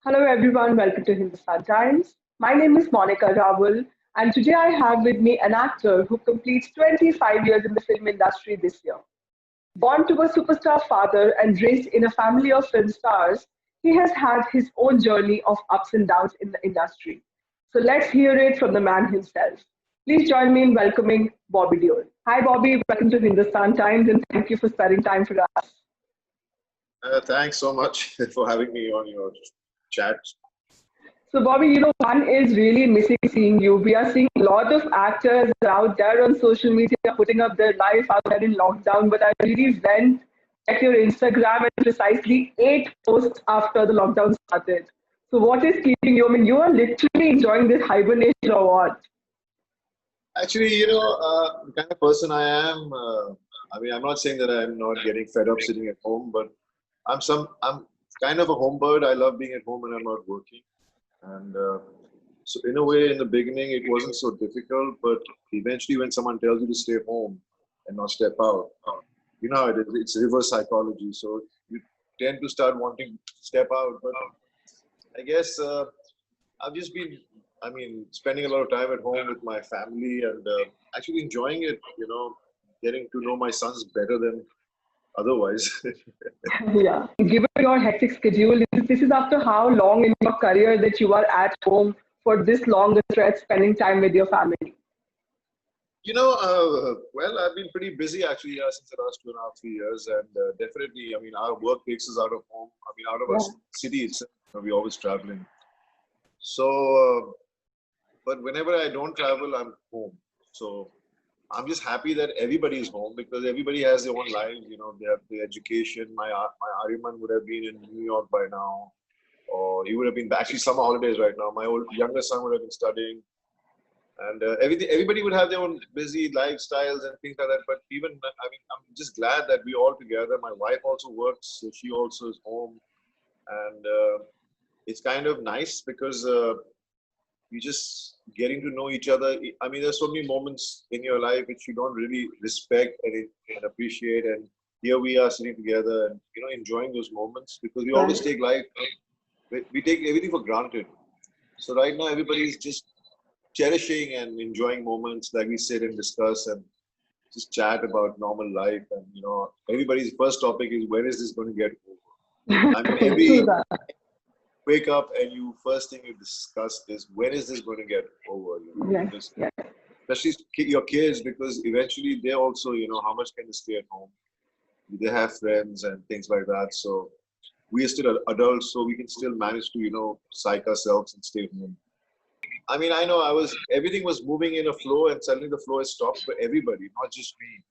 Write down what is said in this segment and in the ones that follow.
Hello everyone, welcome to Hindustan Times. My name is Monica Rawal, and today I have with me an actor who completes 25 years in the film industry this year. Born to a superstar father and raised in a family of film stars, he has had his own journey of ups and downs in the industry. So let's hear it from the man himself. Please join me in welcoming Bobby Deol. Hi Bobby, welcome to Hindustan Times and thank you for spending time for us. Thanks so much for having me on your chat. So, Bobby, one is really missing seeing you. We are seeing a lot of actors out there on social media putting up their life out there in lockdown, but I really went at your Instagram and precisely 8 posts after the lockdown started. So, what is keeping you? I mean, you are literally enjoying this hibernation or what? Actually, the kind of person I am. I'm not saying that I'm not getting fed up sitting at home, but I'm kind of a home bird. I love being at home when I'm not working, and so in a way, in the beginning, it wasn't so difficult. But eventually, when someone tells you to stay home and not step out, you know how it is. It's reverse psychology. So you tend to start wanting to step out. But I guess I've just been, spending a lot of time at home with my family and actually enjoying it. Getting to know my sons better than otherwise. Yeah. Given your hectic schedule, this is after how long in your career that you are at home for this long stretch spending time with your family? Well, I've been pretty busy actually since the last 2.5, 3 years, and definitely, our work takes us out of home. Out of our Yeah. city itself. We're always traveling. So, but whenever I don't travel, I'm home. So I'm just happy that everybody is home because everybody has their own lives. They have their education. My Ariman would have been in New York by now, or he would have been actually summer holidays right now. My old younger son would have been studying, and everything. Everybody would have their own busy lifestyles and things like that. But even I'm just glad that we're all together. My wife also works, so she also is home, and it's kind of nice because you just getting to know each other. There's so many moments in your life which you don't really respect and appreciate, and here we are sitting together and enjoying those moments because we always Right. take life, we take everything for granted. So right now everybody is just cherishing and enjoying moments like we sit and discuss and just chat about normal life, and everybody's first topic is when is this going to get over. True Every that. wake up and you first thing you discuss is when is this going to get over, Yes, because yes. especially your kids, because eventually they also, how much can they stay at home? They have friends and things like that. So we are still adults, so we can still manage to, psych ourselves and stay home. I know everything was moving in a flow and suddenly the flow has stopped for everybody, not just me.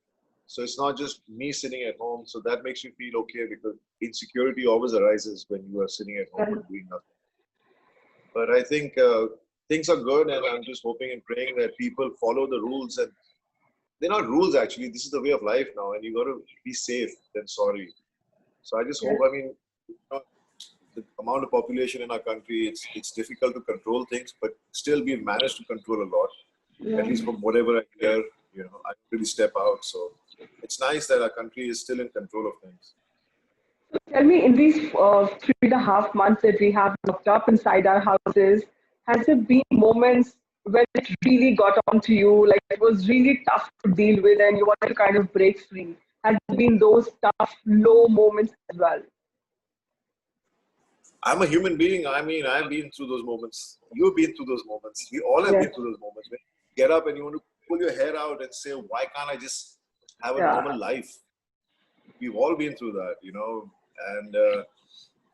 So it's not just me sitting at home. So that makes you feel okay because insecurity always arises when you are sitting at home Yes. and doing nothing. But I think things are good, and I'm just hoping and praying that people follow the rules. And they're not rules actually. This is the way of life now, and you got to be safe than sorry. So I just hope. Yes. You know, the amount of population in our country, it's difficult to control things, but still we've managed to control a lot. At Yeah. least from whatever I hear, I really step out. So it's nice that our country is still in control of things. Tell me, in these 3.5 months that we have locked up inside our houses, has there been moments when it really got onto you, like it was really tough to deal with and you wanted to kind of break free? Has there been those tough, low moments as well? I'm a human being. I've been through those moments. You've been through those moments. We all have Yes. been through those moments. When you get up and you want to pull your hair out and say, why can't I just have a normal Yeah. life? We've all been through that, and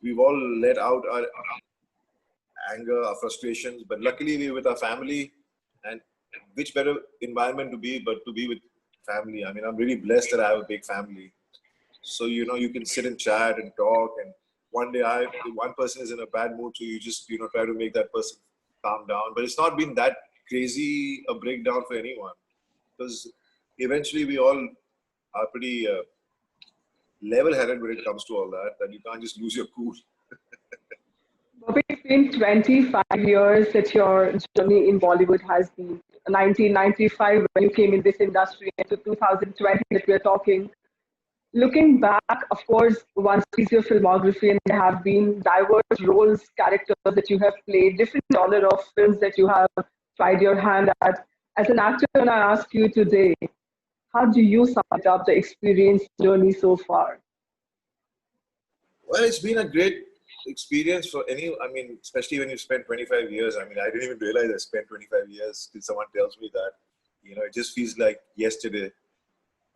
we've all let out our anger, our frustrations. But luckily, we're with our family, and which better environment to be but to be with family? I'm really blessed that I have a big family. So you can sit and chat and talk, and one day if one person is in a bad mood, so you just try to make that person calm down. But it's not been that crazy a breakdown for anyone, because eventually we all are pretty level-headed when it comes to all that. That you can't just lose your cool. Bobby, it's been 25 years that your journey in Bollywood has been. 1995 when you came in this industry, and to 2020 that we're talking. Looking back, of course, one sees your filmography and there have been diverse roles, characters that you have played, different genre of films that you have tried your hand at. As an actor, when I ask you today, how do you sum it up the experience journey so far? Well, it's been a great experience for any, I mean, especially when you spend 25 years. I mean, I didn't even realize I spent 25 years till someone tells me that. You know, it just feels like yesterday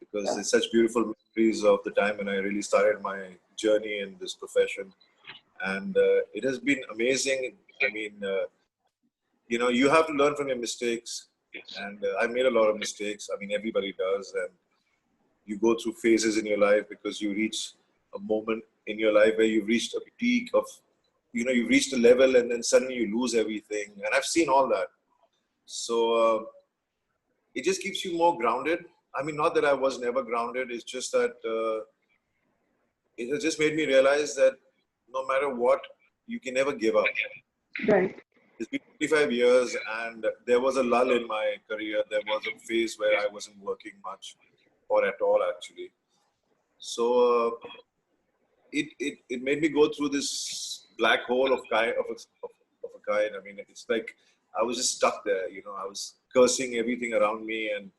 because Yeah. there's such beautiful memories of the time when I really started my journey in this profession. And it has been amazing. I mean, you know, you have to learn from your mistakes. And I made a lot of mistakes. I mean, everybody does. And you go through phases in your life because you reach a moment in your life where you've reached a peak of, you know, you've reached a level and then suddenly you lose everything. And I've seen all that. So it just keeps you more grounded. I mean, not that I was never grounded. It's just that it has just made me realize that no matter what, you can never give up. Right. It's been 25 years and there was a lull in my career. There was a phase where I wasn't working much or at all, actually. So it made me go through this black hole of a kind. I mean, it's like I was just stuck there. You know, I was cursing everything around me and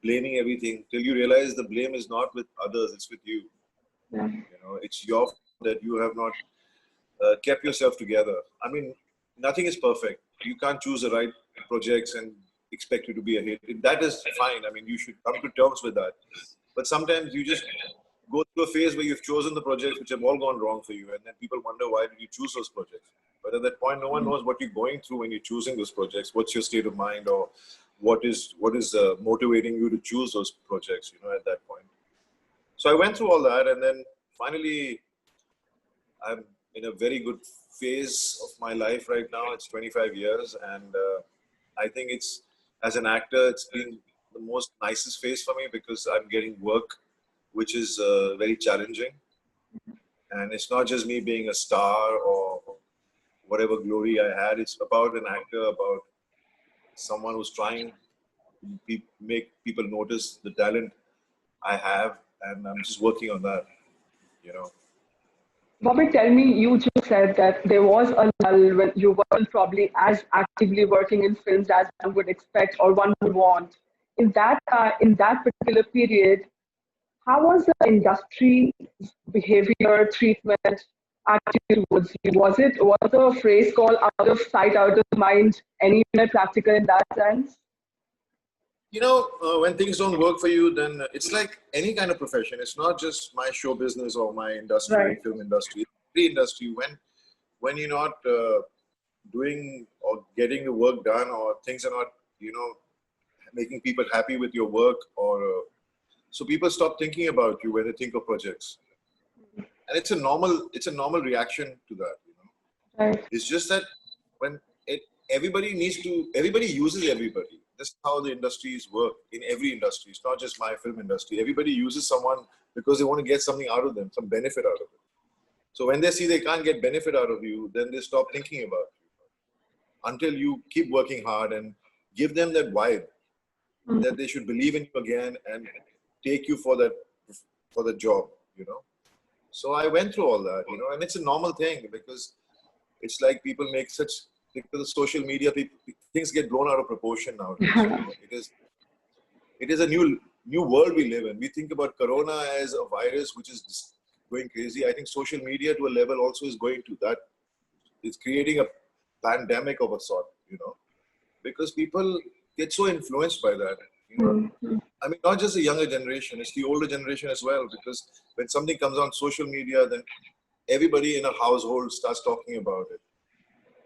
blaming everything till you realize the blame is not with others; it's with you. Yeah. You know, it's your fault that you have not kept yourself together. I mean, nothing is perfect. You can't choose the right projects and expect it to be a hit. That is fine. I mean, you should come to terms with that. But sometimes you just go through a phase where you've chosen the projects which have all gone wrong for you, and then people wonder why did you choose those projects. But at that point, no one knows what you're going through when you're choosing those projects. What's your state of mind, or what is motivating you to choose those projects? You know, at that point. So I went through all that, and then finally, I'm in a very good phase of my life right now. It's 25 years, and I think it's as an actor, it's been the most nicest phase for me because I'm getting work, which is very challenging, and it's not just me being a star or whatever glory I had. It's about an actor, about someone who's trying to make people notice the talent I have, and I'm just working on that. You know. Bobby, tell me, you just said that there was a lull when you weren't probably as actively working in films as one would expect or one would want. In that particular period, how was the industry behavior, treatment, attitude towards you? Was the phrase called out of sight, out of mind anywhere practical in that sense? You know, when things don't work for you, then it's like any kind of profession. It's not just my show business or my industry, Right. film industry. Every industry, when you're not doing or getting the work done, or things are not, you know, making people happy with your work, or so people stop thinking about you when they think of projects, and it's a normal reaction to that. You know, Right. it's just that when it everybody uses everybody. That's how the industries work in every industry. It's not just my film industry. Everybody uses someone because they want to get something out of them, some benefit out of it. So when they see they can't get benefit out of you, then they stop thinking about you until you keep working hard and give them that vibe that they should believe in you again and take you for the job, you know. So I went through all that, you know, and it's a normal thing because it's like people make such, because of social media, things get blown out of proportion nowadays. You know, it is a new world we live in. We think about Corona as a virus which is just going crazy. I think social media to a level also is going to that. It's creating a pandemic of a sort, you know, because people get so influenced by that. You know, I mean, not just the younger generation; it's the older generation as well. Because when something comes on social media, then everybody in a household starts talking about it.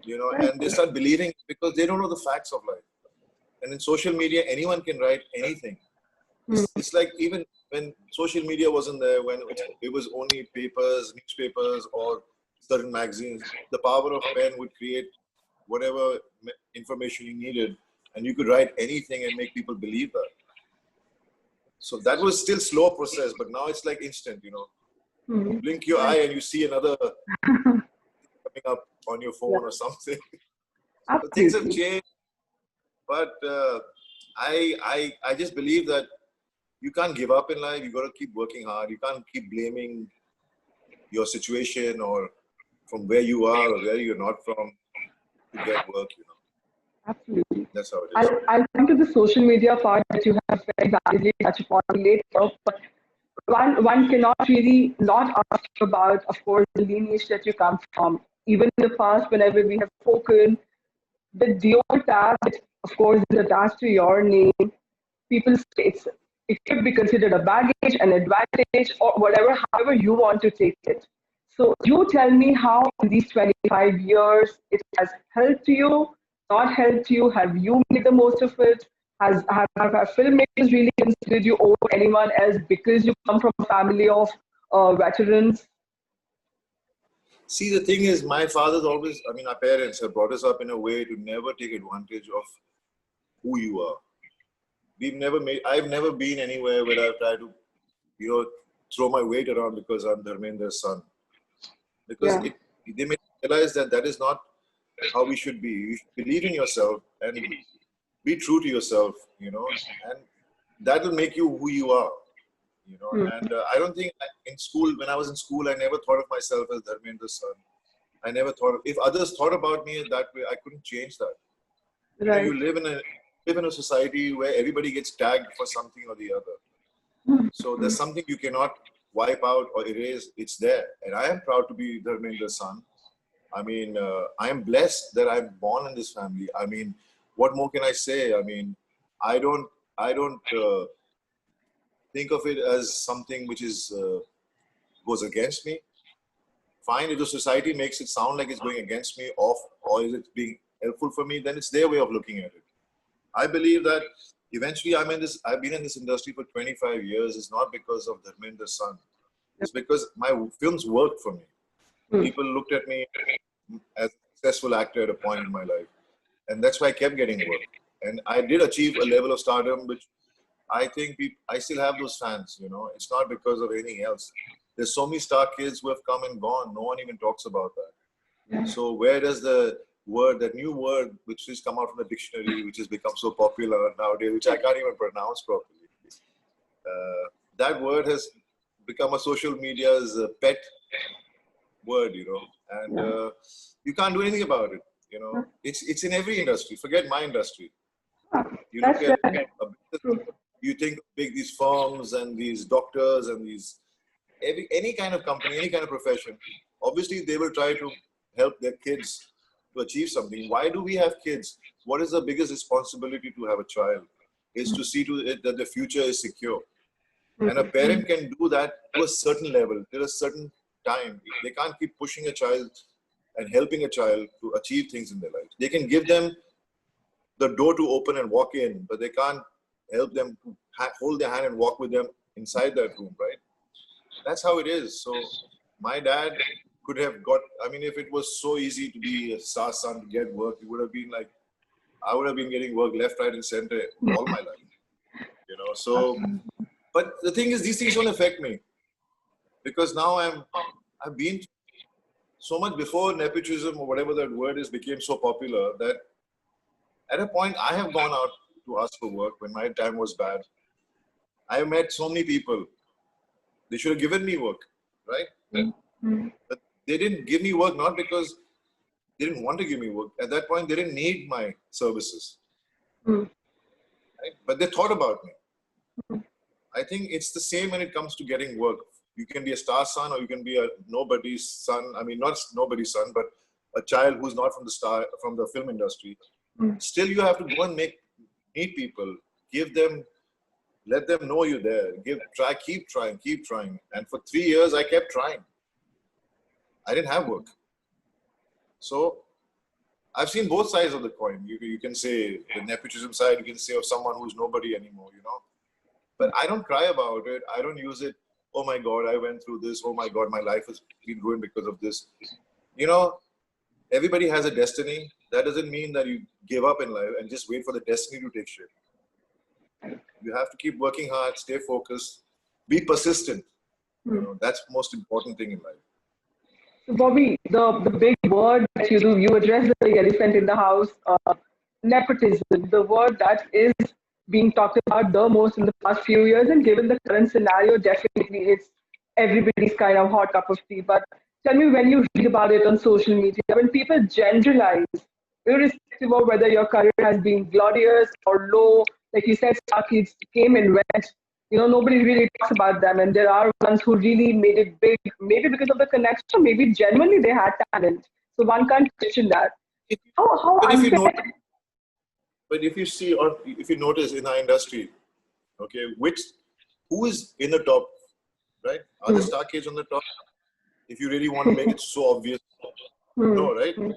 You know, and they start believing because they don't know the facts of life. And in social media, anyone can write anything. It's like even when social media wasn't there, when it was only papers, newspapers, or certain magazines, the power of pen would create whatever information you needed, and you could write anything and make people believe that. So that was still slow process, but now it's like instant. You know, you blink your eye and you see another coming up on your Yeah, phone or something. So things have absolutely. changed, but I just believe that you can't give up in life. You got to keep working hard. You can't keep blaming your situation or from where you are or where you're not from to get work. Absolutely. That's how it is. I'll come to the social media part that you have very validly touched upon later, but one cannot really not ask about, of course, the lineage that you come from. Even in the past, whenever we have spoken, the Dior tag, of course, is attached to your name. People say it could be considered a baggage, an advantage, or whatever, however you want to take it. So you tell me how in these 25 years it has helped you, not helped you. Have you made the most of it? Have filmmakers really considered you over anyone else because you come from a family of veterans? See, the thing is, my father's always, I mean, our parents have brought us up in a way to never take advantage of who you are. I've never been anywhere where I've tried to, throw my weight around because I'm Dharmendra's son. Because they may realize that that is not how we should be. You should believe in yourself and be true to yourself, and that will make you who you are, And I don't think when I was in school, I never thought of myself as Dharmendra's son. I never thought if others thought about me that way, I couldn't change that. Right. You live in a society where everybody gets tagged for something or the other. So there's something you cannot wipe out or erase. It's there, and I am proud to be Dharmendra's son. I mean, I am blessed that I'm born in this family. I mean, what more can I say? I mean, I don't think of it as something which is goes against me. Fine, if the society makes it sound like it's going against me, or is it being helpful for me? Then it's their way of looking at it. I believe that eventually I've been in this industry for 25 years. It's not because of Dharmendra's son. It's because my films worked for me. People looked at me as a successful actor at a point in my life. And that's why I kept getting work. And I did achieve a level of stardom, which I think I still have those fans, It's not because of anything else. There's so many star kids who have come and gone. No one even talks about that. Yeah. So where does that new word, which has come out from the dictionary, which has become so popular nowadays, which I can't even pronounce properly. That word has become a social media's pet word, and you can't do anything about it. It's in every industry. Forget my industry. You look at you think big these firms and these doctors and these any kind of company, any kind of profession. Obviously, they will try to help their kids to achieve something. Why do we have kids? What is the biggest responsibility to have a child? Is to see to it that the future is secure. And a parent can do that to a certain level, till a certain time. They can't keep pushing a child and helping a child to achieve things in their life. They can give them the door to open and walk in, but they can't help them to hold their hand and walk with them inside that room, right? That's how it is. So my dad could have if it was so easy to be a star son to get work, it would have been like, I would have been getting work left, right, and center all my life. So, but the thing is, these things don't affect me because now I've been so much before nepotism or whatever that word is became so popular that at a point I have gone out to ask for work when my time was bad. I have met so many people. They should have given me work, right? But they didn't give me work not because they didn't want to give me work. At that point, they didn't need my services. Right? But they thought about me. I think it's the same when it comes to getting work. You can be a star son or you can be a nobody's son. I mean, not nobody's son, but a child who's not from the film industry. Still, you have to go and meet people, let them know you're there. Keep trying. And for 3 years, I kept trying. I didn't have work. So I've seen both sides of the coin. You can say the nepotism side, you can say of someone who's nobody anymore, But I don't cry about it. I don't use it. Oh my God, I went through this. Oh my God, my life has been ruined because of this. Everybody has a destiny. That doesn't mean that you give up in life and just wait for the destiny to take shape. You have to keep working hard, stay focused, be persistent. That's the most important thing in life. So Bobby, the big word that you address the big elephant in the house, nepotism, the word that is being talked about the most in the past few years. And given the current scenario, definitely it's everybody's kind of hot cup of tea. But tell me, when you read about it on social media, when people generalize, irrespective of whether your career has been glorious or low, like you said, Star Kids came and went. Nobody really talks about them, and there are ones who really made it big, maybe because of the connection, or maybe genuinely they had talent. So one can't question that. If, How but if you unfair? notice, but if you see or if you notice in our industry, okay, who is in the top, right? Are the Hmm, star kids on the top? If you really want to make it so obvious, hmm, no, right? hmm.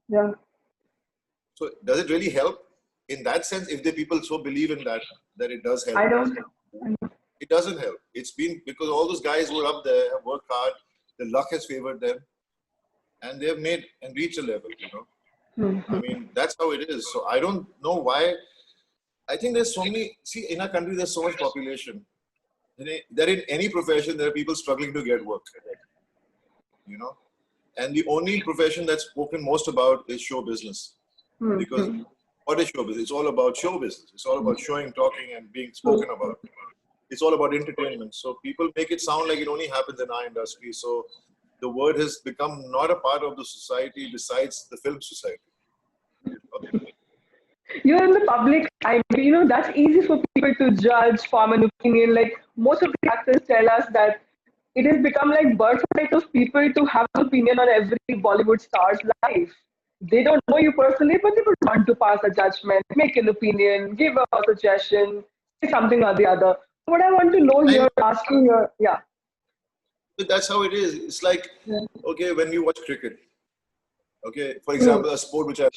Yeah, So does it really help in that sense? If the people so believe in that, that it does help, I don't. I know. it doesn't help. It's been because all those guys who are up there have worked hard. The luck has favored them, and they've made and reached a level. Hmm, I hmm. mean, that's how it is. So I don't know why. I think there's so many. See, in our country, there's so much population. That in any profession, there are people struggling to get work. You know, and the only profession that's spoken most about is show business. Hmm, Because hmm. what is show business? It's all about show business. It's all about showing, talking, and being Hmm. spoken about. It's all about entertainment. So people make it sound like it only happens in our industry. So the word has become not a part of the society besides the film society. You're in the public eye. That's easy for people to judge, form an opinion. Like most of the actors tell us that it has become like birthright of people to have an opinion on every Bollywood star's life. They don't know you personally, but they would want to pass a judgment, make an opinion, give a suggestion, say something or the other. What I want to know I know, here, ask you here, yeah, but that's how it is. It's like, yeah, okay, when we watch cricket, okay, for hmm, example, a sport which I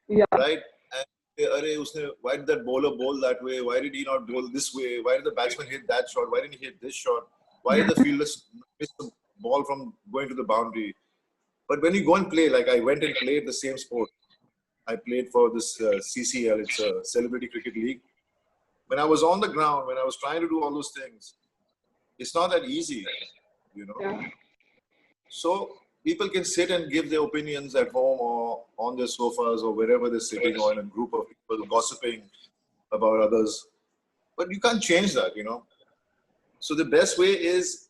yeah, right, and why did that bowler bowl that way? Why did he not bowl this way? Why did the batsman hit that shot? Why didn't he hit this shot? Why did the fielder miss the ball from going to the boundary? But when you go and play, like I went and played the same sport. I played for this CCL, it's a Celebrity Cricket League. When I was on the ground, when I was trying to do all those things, it's not that easy, you know. yeah. So people can sit and give their opinions at home or on their sofas or wherever they're sitting or in a group of people gossiping about others. But you can't change that, you know. So the best way is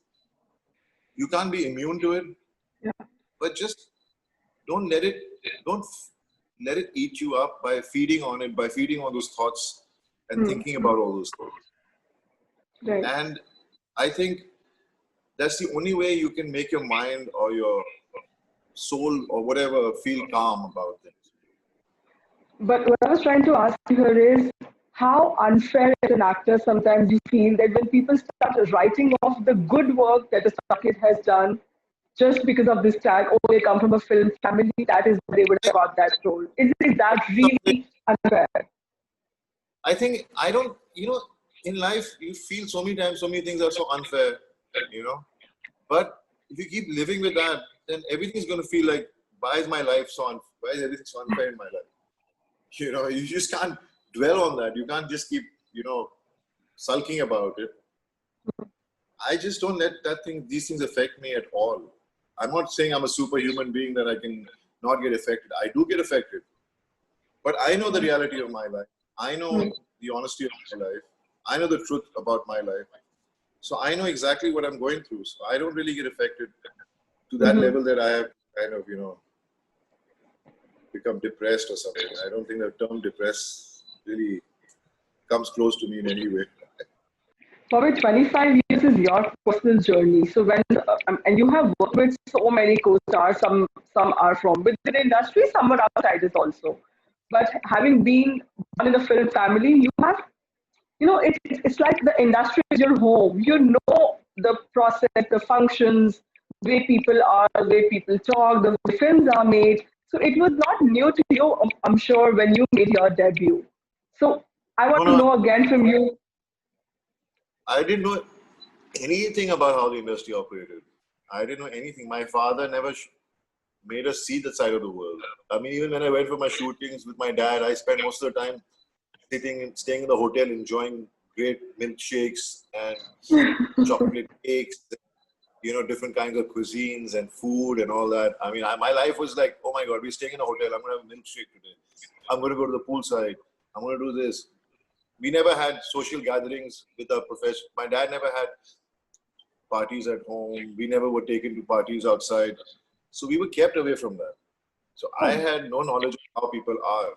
you can't be immune to it, Yeah. but just don't let it don't let it eat you up by feeding on it, by feeding on those thoughts and Hmm. thinking about all those things. Right. And I think that's the only way you can make your mind or your soul or whatever feel calm about things. But what I was trying to ask you here is how unfair as an actor sometimes you feel that when people start writing off the good work that the star kid has done just because of this tag, oh, they come from a film family, that is why they would have got that role. Is that Something really unfair? I think I don't, in life you feel so many times so many things are so unfair, you know. But if you keep living with that, then everything's going to feel like, why is my life so unfair? Why is everything so unfair in my life? You just can't dwell on that. You can't just keep, sulking about it. I just don't let these things affect me at all. I'm not saying I'm a superhuman being that I can not get affected. I do get affected. But I know the reality of my life. I Hmm. know the honesty of my life. I know the truth about my life. So I know exactly what I'm going through. So I don't really get affected to that Mhm. level that I have kind of, become depressed or something. I don't think the term depressed really comes close to me in any way. Probably 25 years is your personal journey. So and you have worked with so many co-stars. Some are from within the industry, some are outsiders also. But having been born in a film family, you have it's like the industry is your home. You know the process, the functions, the way people are, the way people talk, the way films are made. So it was not new to you, I'm sure, when you made your debut. So I want No, to no, know again from you. I didn't know anything about how the industry operated. I didn't know anything. My father never made us see that side of the world. I mean, even when I went for my shootings with my dad, I spent most of the time staying in the hotel, enjoying great milkshakes and chocolate cakes, different kinds of cuisines and food and all that. I mean, my life was like, oh my God, we're staying in a hotel. I'm going to have a milkshake today. I'm going to go to the poolside. I'm going to do this. we never had social gatherings with our profession. My dad never had parties at home. We never were taken to parties outside. So we were kept away from that. So I had no knowledge of how people are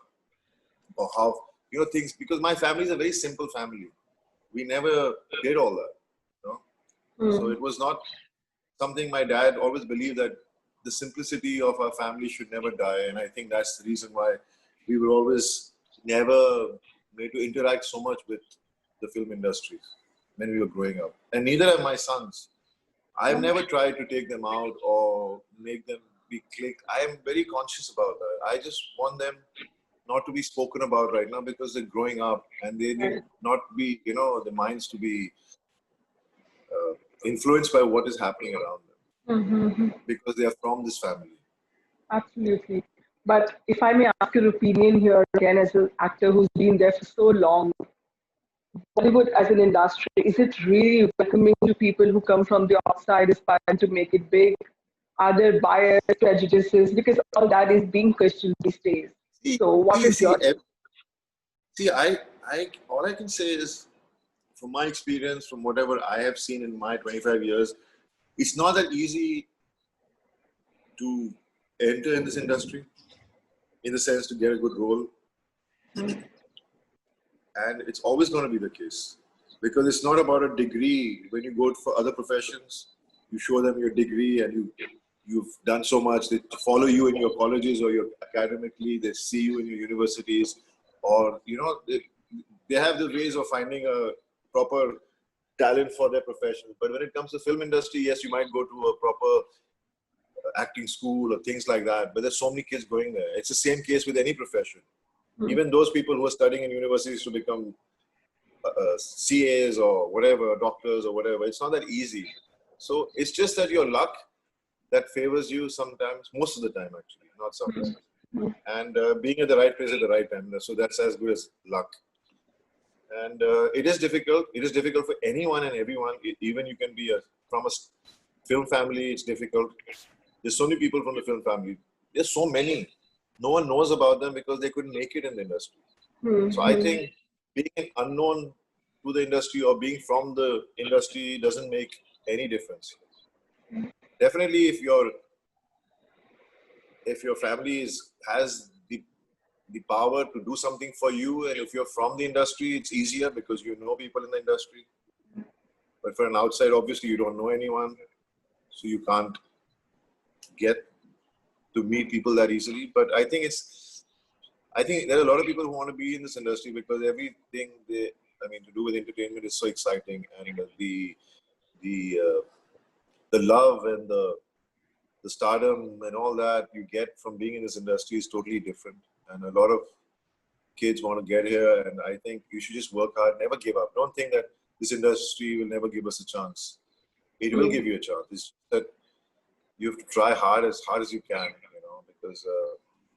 or how, things, because my family is a very simple family. We never did all that. So it was not something. My dad always believed that the simplicity of our family should never die. And I think that's the reason why we were always never made to interact so much with the film industry when we were growing up. And neither have my sons. I've never tried to take them out or make them be clicked. I am very conscious about that. I just want them not to be spoken about right now because they're growing up and they need not be, the minds to be influenced by what is happening around them because they are from this family. Absolutely. But if I may ask your opinion here again, as an actor who's been there for so long, Bollywood as an industry, is it really welcoming to people who come from the outside, aspiring to make it big? Are there bias, prejudices? Because all that is being questioned these days. So what is your... All I can say is, from my experience, from whatever I have seen in my 25 years, it's not that easy to enter in this industry, in the sense to get a good role. And it's always going to be the case because it's not about a degree. When you go for other professions, you show them your degree and you've done so much. They follow you in your colleges or your academically. They see you in your universities, or they have the ways of finding a proper talent for their profession. But when it comes to film industry, yes, you might go to a proper acting school or things like that. But there's so many kids going there. It's the same case with any profession. Even those people who are studying in universities to become CAs or whatever, doctors or whatever, it's not that easy. So it's just that your luck that favors you sometimes, most of the time actually, not sometimes. And being at the right place at the right time. So that's as good as luck. And it is difficult. It is difficult for anyone and everyone. Even you can be from a film family, it's difficult. There's so many people from the film family. There's so many. No one knows about them because they couldn't make it in the industry. So I think being unknown to the industry or being from the industry doesn't make any difference. Definitely, if your family has the power to do something for you, and if you're from the industry, it's easier because you know people in the industry. But for an outside, obviously, you don't know anyone, so you can't get to meet people that easily. But I think there are a lot of people who want to be in this industry because everything to do with entertainment is so exciting, and the love and the stardom and all that you get from being in this industry is totally different. And a lot of kids want to get here, and I think you should just work hard, never give up. Don't think that this industry will never give us a chance. It will give you a chance. It's that you have to try as hard as you can, because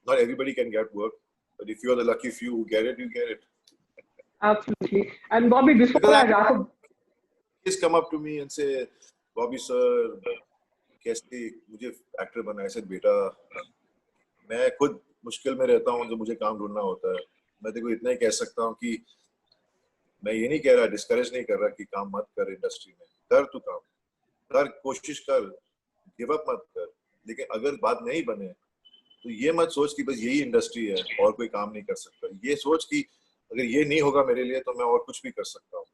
not everybody can get work. But if you're the lucky few who get it, you get it. Absolutely. And Bobby, before I wrap up, kids come up to me and say, "Bobby sir, कैसे मुझे actor बनना है?" I said, "बेटा, मैं खुद मुश्किल में रहता हूँ जब मुझे काम ढूंढना होता है। मैं तेरे को इतना ही कह सकता हूँ कि मैं ये नहीं कह रहा, डिस्करेज नहीं कर रहा कि काम मत कर इंडस्ट्री में, कर तू काम, कर, कोशिश कर, गिव अप मत कर। लेकिन अगर बात नहीं बने तो ये मत सोच कि बस यही इंडस्ट्री है और कोई काम नहीं कर सकता। ये सोच कि अगर ये नहीं होगा मेरे लिए तो मैं और कुछ भी कर सकता हूँ।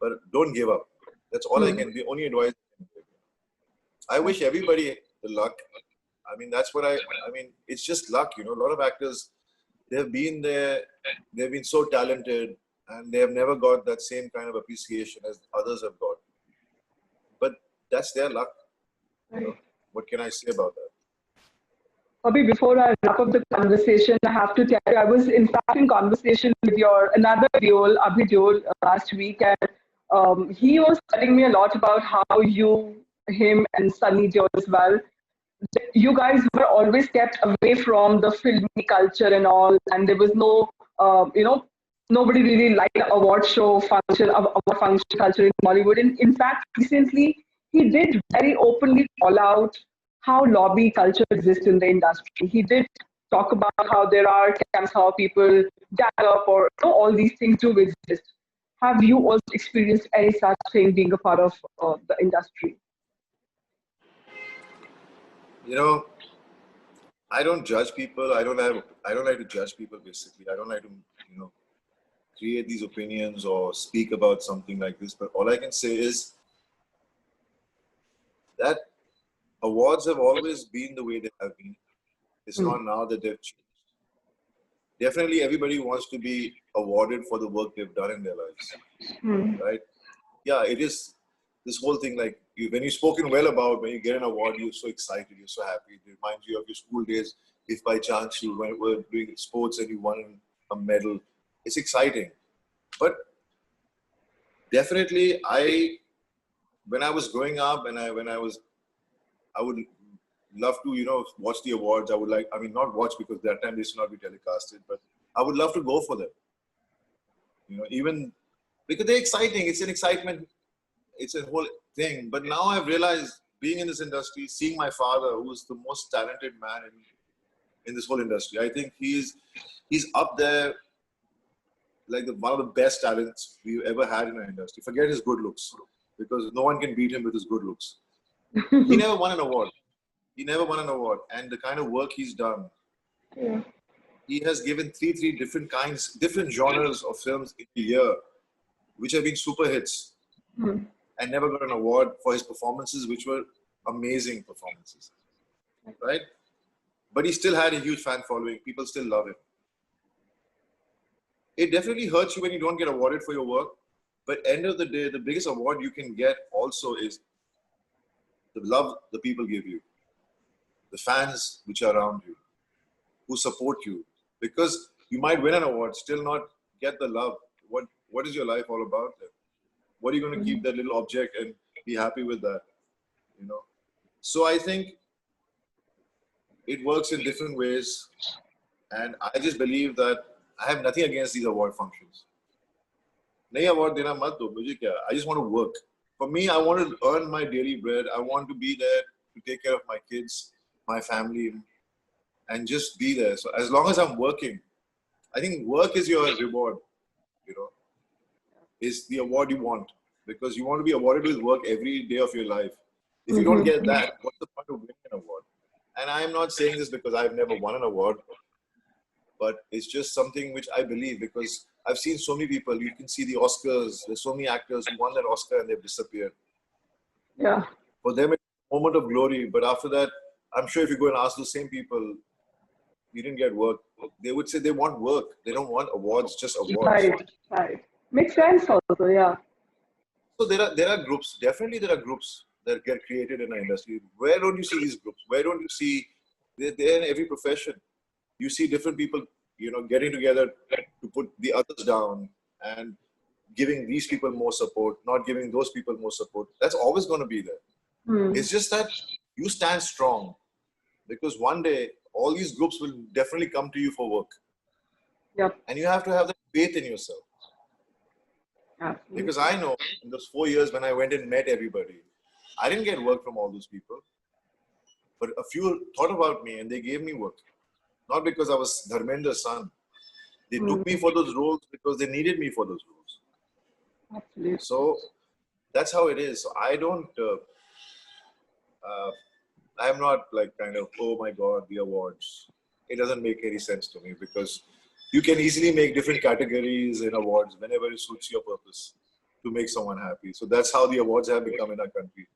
But don't give up. That's all I can be. Only advice. I wish everybody the luck. I mean, that's what I mean, it's just luck, A lot of actors, they've been there, they've been so talented, and they have never got that same kind of appreciation as others have got. But that's their luck. What can I say about that? Bobby, before I wrap up the conversation, I have to tell you, I was in fact in conversation with another Deol, Abhi Deol, last week, and he was telling me a lot about how him and Sunny Deol as well, you guys were always kept away from the filmy culture and all, and there was no, nobody really liked the award function culture in Bollywood. And in fact, recently, he did very openly call out how lobby culture exists in the industry. He did talk about how there are camps, how people gang up, or all these things do exist. Have you also experienced any such thing being a part of the industry? You know, I don't judge people. I don't like to judge people basically. I don't like to, you know, create these opinions or speak about something like this. But all I can say is that awards have always been the way they have been. It's Mm. not now that they've changed. Definitely everybody wants to be awarded for the work they've done in their lives, Mm. right? Yeah, it is this whole thing like when you've spoken well about, when you get an award, you're so excited, you're so happy. It reminds you of your school days. If by chance you were doing sports and you won a medal, it's exciting. But definitely, when I was growing up and I would love to, you know, watch the awards. I would like, I mean, not watch because that time they should not be telecasted, but I would love to go for them. You know, even because they're exciting. It's an excitement. It's a whole thing. But now I've realized, being in this industry, seeing my father, who's the most talented man in this whole industry, I think he's up there like one of the best talents we've ever had in our industry. Forget his good looks, because no one can beat him with his good looks. He never won an award. He never won an award. And the kind of work he's done, Yeah. he has given three different kinds, different genres of films in a year, which have been super hits, Mm. and never got an award for his performances, which were amazing performances, right? But he still had a huge fan following. People still love him. It definitely hurts you when you don't get awarded for your work. But end of the day, the biggest award you can get also is the love the people give you, the fans which are around you, who support you. Because you might win an award, still not get the love. What is your life all about then? What are you going to keep that little object and be happy with that? You know. So I think it works in different ways, and I just believe that I have nothing against these award functions. नहीं award देना मत दो मुझे क्या? I just want to work. For me, I want to earn my daily bread. I want to be there to take care of my kids, my family, and just be there. So as long as I'm working, I think work is your reward. You know, is the award you want, because you want to be awarded with work every day of your life. If you don't get that, what's the point of winning an award? And I'm not saying this because I've never won an award, but it's just something which I believe, because I've seen so many people. You can see the Oscars. There's so many actors who won that Oscar and they've disappeared. Yeah. For them, it's a moment of glory. But after that, I'm sure if you go and ask those same people, you didn't get work, they would say they want work. They don't want awards, just awards. Right. Right. Makes sense also. Yeah. So there are groups. Definitely, there are groups that get created in our industry. Where don't you see these groups? Where don't you see? They're in every profession. You see different people, you know, getting together to put the others down and giving these people more support, not giving those people more support. That's always going to be there. Mm. It's just that you stand strong, because one day all these groups will definitely come to you for work. Yep. And you have to have that faith in yourself. Absolutely. Because I know in those 4 years when I went and met everybody, I didn't get work from all those people. But a few thought about me and they gave me work. Not because I was Dharmendra's son. They took me for those roles because they needed me for those roles. Absolutely. So that's how it is. So I don't, I'm not like kind of, oh my God, the awards. It doesn't make any sense to me, because you can easily make different categories in awards whenever it suits your purpose to make someone happy. So that's how the awards have become in our country.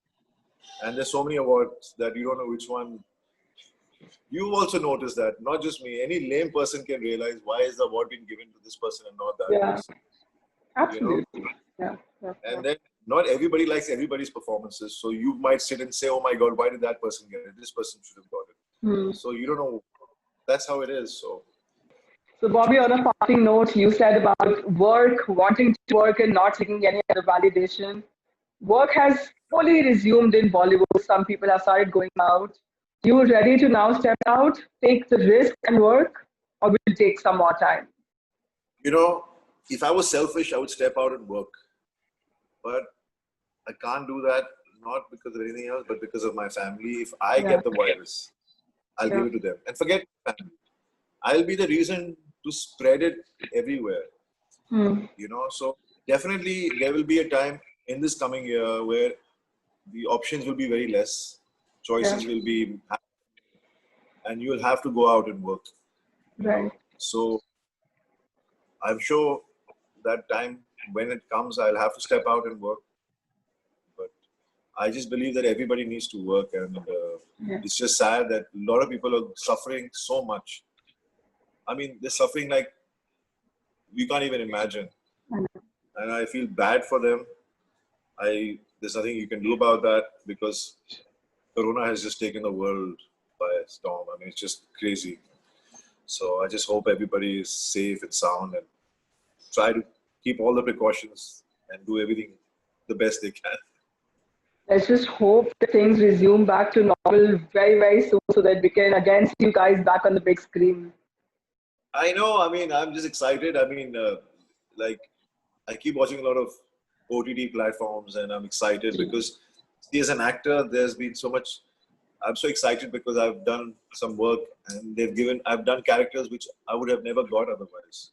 And there's so many awards that you don't know which one. You've also noticed that, not just me, any lame person can realize why is the award being given to this person and not that Yeah. person. Absolutely. You know? Yeah. Yeah. And then not everybody likes everybody's performances. So you might sit and say, oh my God, why did that person get it? This person should have got it. So you don't know. That's how it is. So, Bobby, on a parting note, you said about work, wanting to work and not seeking any other validation. Work has fully resumed in Bollywood. Some people have started going out. You ready to now step out, take the risk and work, or will it take some more time? You know, if I was selfish, I would step out and work. But I can't do that, not because of anything else, but because of my family. If I Yeah. get the virus, I'll give it to them. And forget family. I'll be the reason to spread it everywhere. Hmm. You know, so definitely there will be a time in this coming year where the options will be very less, Yeah. choices will be, and you'll have to go out and work. You Right. know, so I'm sure that time when it comes, I'll have to step out and work. But I just believe that everybody needs to work, and Yeah. it's just sad that a lot of people are suffering so much. I mean, they're suffering like we can't even imagine, I know. and I feel bad for them. There's nothing you can do about that because Corona has just taken the world by storm. I mean, it's just crazy. So I just hope everybody is safe and sound and try to keep all the precautions and do everything the best they can. Let's just hope that things resume back to normal very, very soon so that we can again see you guys back on the big screen. I know. I mean, I'm just excited. I mean, like I keep watching a lot of OTT platforms, and I'm excited because, see, as an actor, there's been so much. I'm so excited because I've done some work, and I've done characters which I would have never got otherwise.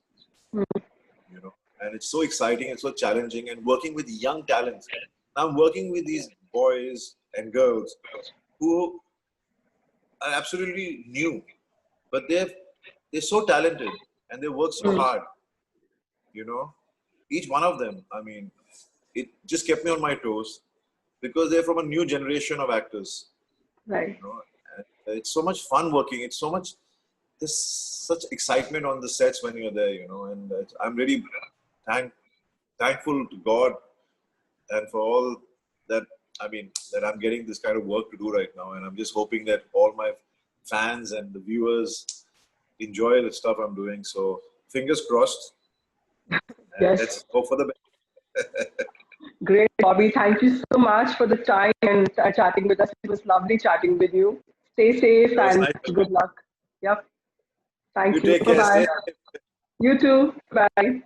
You know, and it's so exciting and so challenging, and working with young talents. I'm working with these boys and girls who are absolutely new, but they're so talented and they work so Mm. hard. You know, each one of them. I mean, it just kept me on my toes because they're from a new generation of actors. Right. You know, and it's so much fun working. It's so much. There's such excitement on the sets when you're there. You know, and I'm really thankful to God and for all that. I mean, that I'm getting this kind of work to do right now, and I'm just hoping that all my fans and the viewers enjoy the stuff I'm doing. So fingers crossed, and Yes. let's hope for the best. Great, Bobby. Thank you so much for the time and chatting with us. It was lovely chatting with you. Stay safe It was and nice. good luck. Yep. You Thank you. take Bye care. bye. Stay safe. You too. Bye.